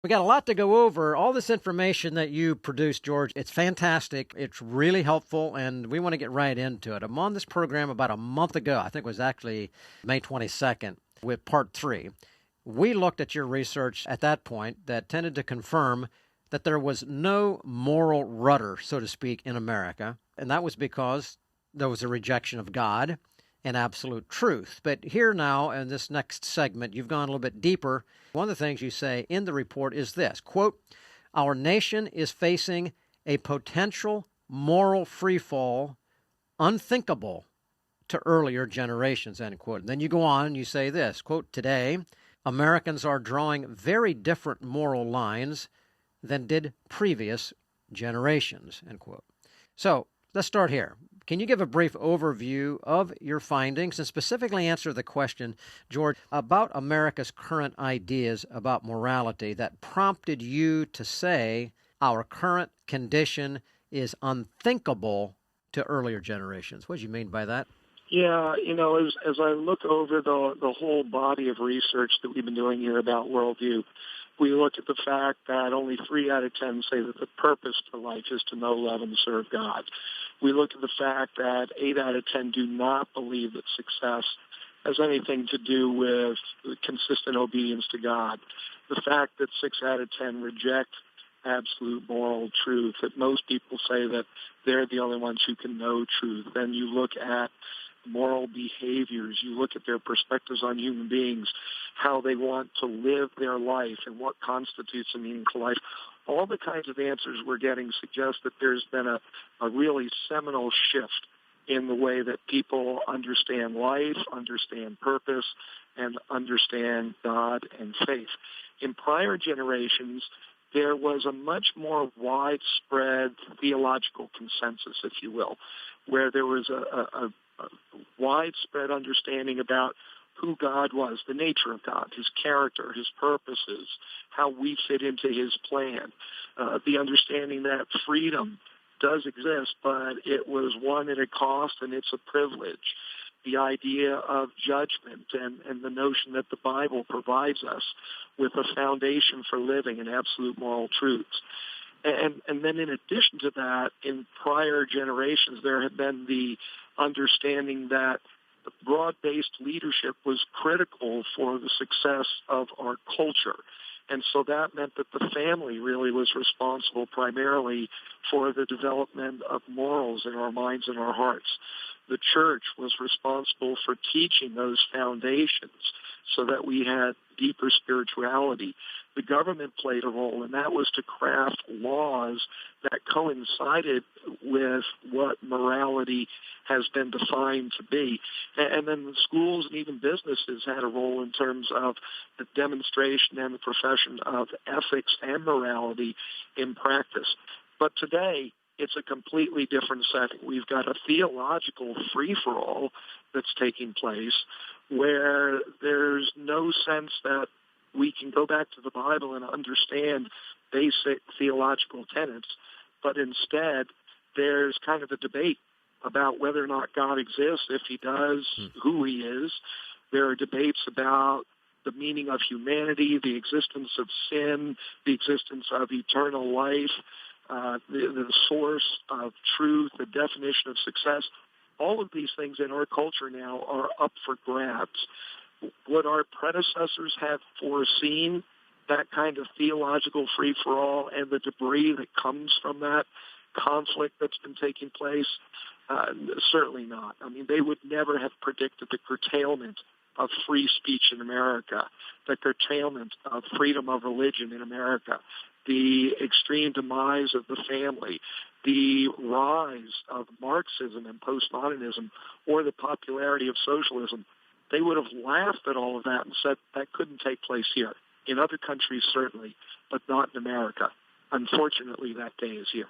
We got a lot to go over. All this information that you produced, George, it's fantastic. It's really helpful, and we want to get right into it. I'm on this program about a month ago. I think it was actually May 22nd with part 3. We looked at your research at that point that tended to confirm that there was no moral rudder, so to speak, in America, and that was because there was a rejection of God and absolute truth. But here now, in this next segment, you've gone a little bit deeper. One of the things you say in the report is this, quote, "Our nation is facing a potential moral freefall unthinkable to earlier generations," end quote. And then you go on and you say this, quote, "Today, Americans are drawing very different moral lines than did previous generations," end quote. So let's start here. Can you give a brief overview of your findings and specifically answer the question, George, about America's current ideas about morality that prompted you to say our current condition is unthinkable to earlier generations? What do you mean by that? Yeah, as I look over the whole body of research that we've been doing here about worldview, we look at the fact that only 3 out of 10 say that the purpose for life is to know, love, and serve God. We look at the fact that 8 out of 10 do not believe that success has anything to do with consistent obedience to God. The fact that 6 out of 10 reject absolute moral truth, that most people say that they're the only ones who can know truth. Then you look at moral behaviors, you look at their perspectives on human beings, how they want to live their life and what constitutes a meaningful life. All the kinds of answers we're getting suggest that there's been a really seminal shift in the way that people understand life, understand purpose, and understand God and faith. In prior generations, there was a much more widespread theological consensus, if you will, where there was a widespread understanding about who God was, the nature of God, his character, his purposes, how we fit into his plan, the understanding that freedom does exist, but it was one at a cost and it's a privilege. The idea of judgment and the notion that the Bible provides us with a foundation for living and absolute moral truths. And then in addition to that, in prior generations, there had been the understanding that the broad-based leadership was critical for the success of our culture. And so that meant that the family really was responsible primarily for the development of morals in our minds and our hearts. The church was responsible for teaching those foundations so that we had deeper spirituality. The government played a role, and that was to craft laws that coincided with what morality has been defined to be. And then the schools and even businesses had a role in terms of the demonstration and the profession of ethics and morality in practice. But today, it's a completely different setting. We've got a theological free-for-all that's taking place where there's no sense that we can go back to the Bible and understand basic theological tenets, but instead there's kind of a debate about whether or not God exists, if he does, who he is. There are debates about the meaning of humanity, the existence of sin, the existence of eternal life, the source of truth, the definition of success. All of these things in our culture now are up for grabs. Would our predecessors have foreseen that kind of theological free-for-all and the debris that comes from that conflict that's been taking place? Certainly not. I mean, they would never have predicted the curtailment of free speech in America, the curtailment of freedom of religion in America, the extreme demise of the family, the rise of Marxism and postmodernism, or the popularity of socialism. They would have laughed at all of that and said that couldn't take place here. In other countries, certainly, but not in America. Unfortunately, that day is here.